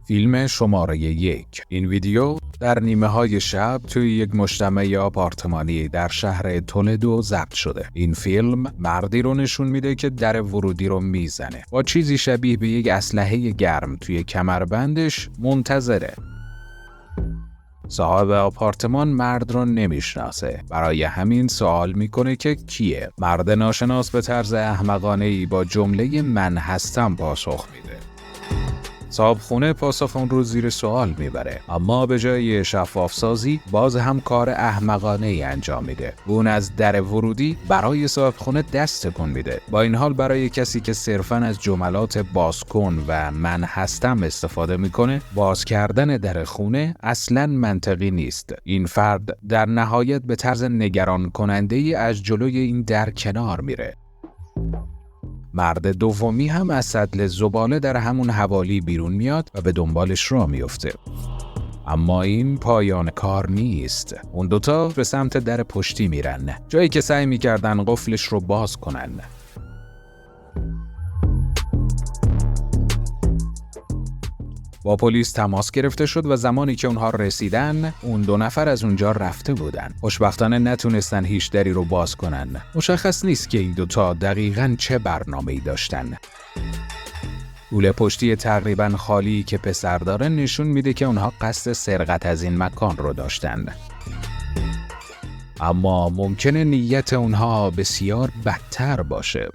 فیلم شماره 1. این ویدیو در نیمه های شب توی یک مجتمع آپارتمانی در شهر تولدو ضبط شده. این فیلم مردی رو نشون میده که در ورودی رو میزنه. با چیزی شبیه به یک اسلحه گرم توی کمربندش منتظره. صاحب آپارتمان مرد رو نمیشناسه. برای همین سوال میکنه که کیه. مرد ناشناس به طرز احمقانه‌ای با جمله من هستم پاسخ میده. صاحب خونه پاسخ اون رو زیر سوال میبره، اما به جای شفاف سازی باز هم کار احمقانه ای انجام میده. اون از در ورودی برای صاحب خونه دست تکون میده. با این حال برای کسی که صرفاً از جملات باز کن و من هستم استفاده میکنه، باز کردن در خونه اصلاً منطقی نیست. این فرد در نهایت به طرز نگران کننده ای از جلوی این در کنار میره. مرد دومی هم از سطل زباله در همون حوالی بیرون میاد و به دنبالش راه میفته. اما این پایان کار نیست. اون دوتا به سمت در پشتی میرن، جایی که سعی میکردن قفلش رو باز کنن. با پلیس تماس گرفته شد و زمانی که اونها رسیدن، اون دو نفر از اونجا رفته بودن. خوشبختانه نتونستن هیچ دری رو باز کنن. مشخص نیست که این دوتا دقیقاً چه برنامه‌ای داشتن. گوله پشتی تقریباً خالی که پسر داره نشون میده که اونها قصد سرقت از این مکان رو داشتن. اما ممکنه نیت اونها بسیار بدتر باشه.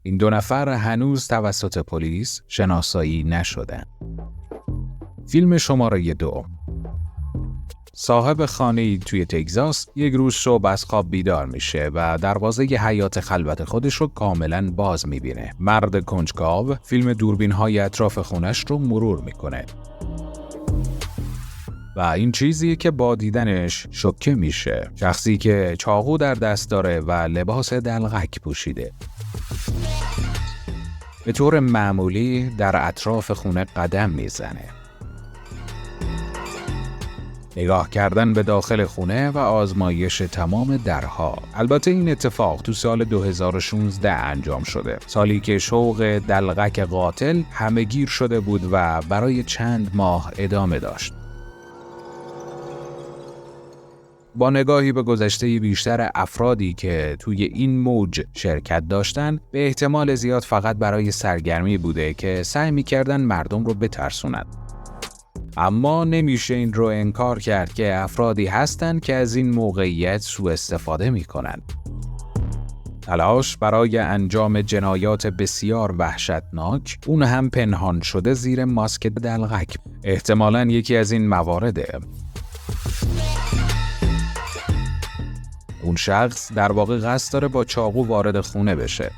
این دو نفر هنوز توسط پلیس شناسایی نشدن. فیلم شماره 2. صاحب خانه‌ای توی تگزاس یک روز صبح از خواب بیدار میشه و دروازه ی حیاط خلوت خودش رو کاملاً باز میبینه. مرد کنجکاو فیلم دوربین‌های اطراف خونش رو مرور میکنه. و این چیزی که با دیدنش شوکه میشه. شخصی که چاقو در دست داره و لباس دلغک پوشیده. به طور معمولی در اطراف خونه قدم میزنه. نگاه کردن به داخل خونه و آزمایش تمام درها. البته این اتفاق تو سال 2016 انجام شده. سالی که شوق دلغک قاتل همه‌گیر شده بود و برای چند ماه ادامه داشت. با نگاهی به گذشته بیشتر افرادی که توی این موج شرکت داشتن، به احتمال زیاد فقط برای سرگرمی بوده که سعی می‌کردن مردم رو بترسونن. اما نمیشه این رو انکار کرد که افرادی هستن که از این موقعیت سوء استفاده می‌کنن. تلاش برای انجام جنایات بسیار وحشتناک، اون هم پنهان شده زیر ماسک دلغک. احتمالاً یکی از این موارده. اون شخص در واقع قصد داره با چاقو وارد خونه بشه.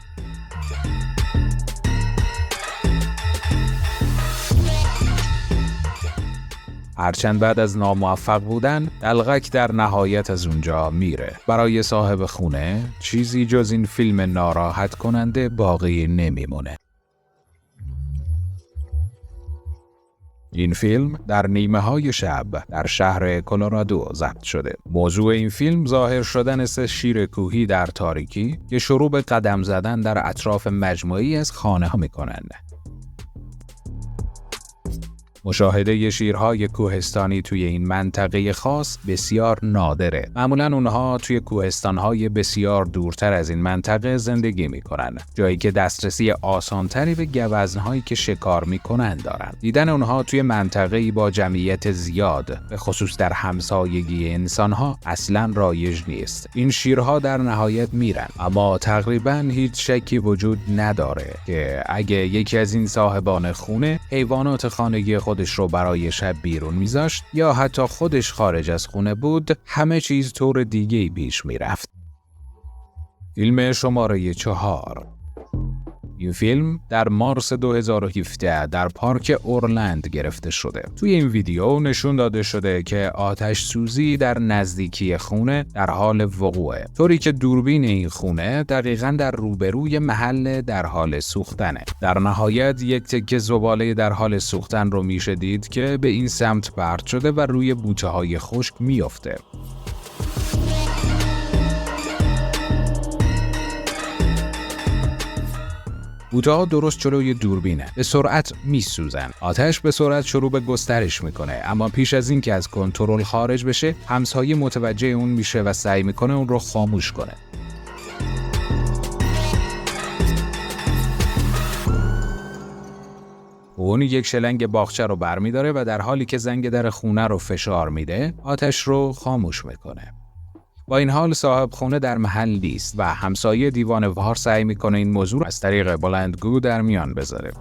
هرچند بعد از ناموفق بودن، دلغک در نهایت از اونجا میره. برای صاحب خونه چیزی جز این فیلم ناراحت کننده باقی نمیمونه. این فیلم در نیمه های شب در شهر کلرادو ضبط شده. موضوع این فیلم ظاهر شدن سه شیر کوهی در تاریکی که شروع به قدم زدن در اطراف مجموعی از خانه ها میکنند. مشاهده شیرهای کوهستانی توی این منطقه خاص بسیار نادره. معمولاً اونها توی کوهستانهای بسیار دورتر از این منطقه زندگی میکنن، جایی که دسترسی آسانتری به گوزنهایی که شکار میکنن دارن. دیدن اونها توی منطقه‌ای با جمعیت زیاد، به خصوص در همسایگی انسانها، اصلاً رایج نیست. این شیرها در نهایت میرن، اما تقریباً هیچ شکی وجود نداره که اگه یکی از این صاحبان خونه حیوانات خانگی خودش رو برای شب بیرون میذاشت یا حتی خودش خارج از خونه بود، همه چیز طور دیگه‌ای پیش میرفت. فیلم شماره 4. این فیلم در مارس 2017 در پارک اورلند گرفته شده. توی این ویدیو نشون داده شده که آتش سوزی در نزدیکی خونه در حال وقوعه، طوری که دوربین این خونه دقیقاً در روبروی محل در حال سوختنه. در نهایت یک تکه زباله در حال سوختن رو میشه دید که به این سمت پرت شده و روی بوته‌های خشک میافته. بوته‌ها درست جلوی دوربینه. به سرعت میسوزن. آتش به سرعت شروع به گسترش میکنه، اما پیش از این که از کنترل خارج بشه، همسایه متوجه اون میشه و سعی میکنه اون رو خاموش کنه. اون یک شلنگ باغچه رو برمی‌داره و در حالی که زنگ در خونه رو فشار میده، آتش رو خاموش میکنه. با این حال صاحب خونه در محل نیست و همسایه دیوانه‌وار سعی میکنه این موضوع از طریق بلندگو در میان بذاره.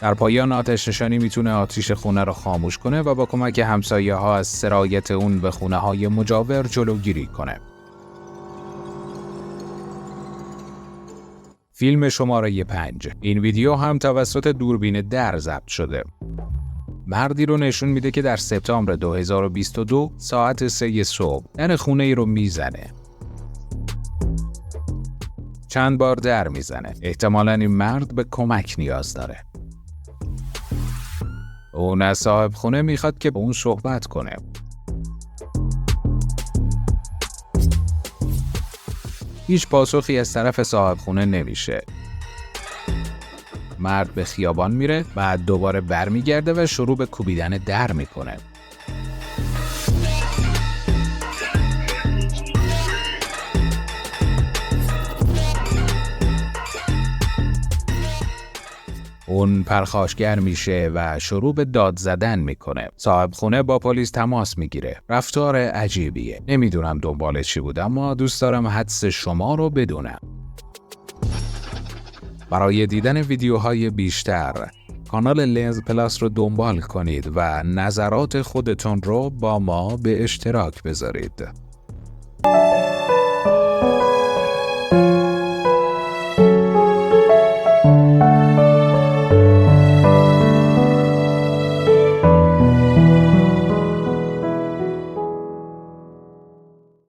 در پایان آتش‌نشانی میتونه آتش خونه رو خاموش کنه و با کمک همسایه‌ها از سرایت اون به خونه‌های مجاور جلوگیری کنه. فیلم شماره 5. این ویدیو هم توسط دوربین در ضبط شده. مردی رو نشون میده که در سپتامبر 2022 ساعت 3 صبح در خونه ای رو میزنه. چند بار در میزنه. احتمالاً این مرد به کمک نیاز داره. اون از صاحب خونه میخواد که با اون صحبت کنه. هیچ پاسخی از طرف صاحب خونه نمیشه. مرد به خیابان میره، بعد دوباره برمیگرده و شروع به کوبیدن در میکنه. اون پرخاشگر میشه و شروع به داد زدن میکنه. صاحب خونه با پلیس تماس میگیره. رفتار عجیبیه. نمیدونم دنبال چی بود، اما دوست دارم حدس شما رو بدونم. برای دیدن ویدیوهای بیشتر کانال لنز پلاس رو دنبال کنید و نظرات خودتون رو با ما به اشتراک بذارید.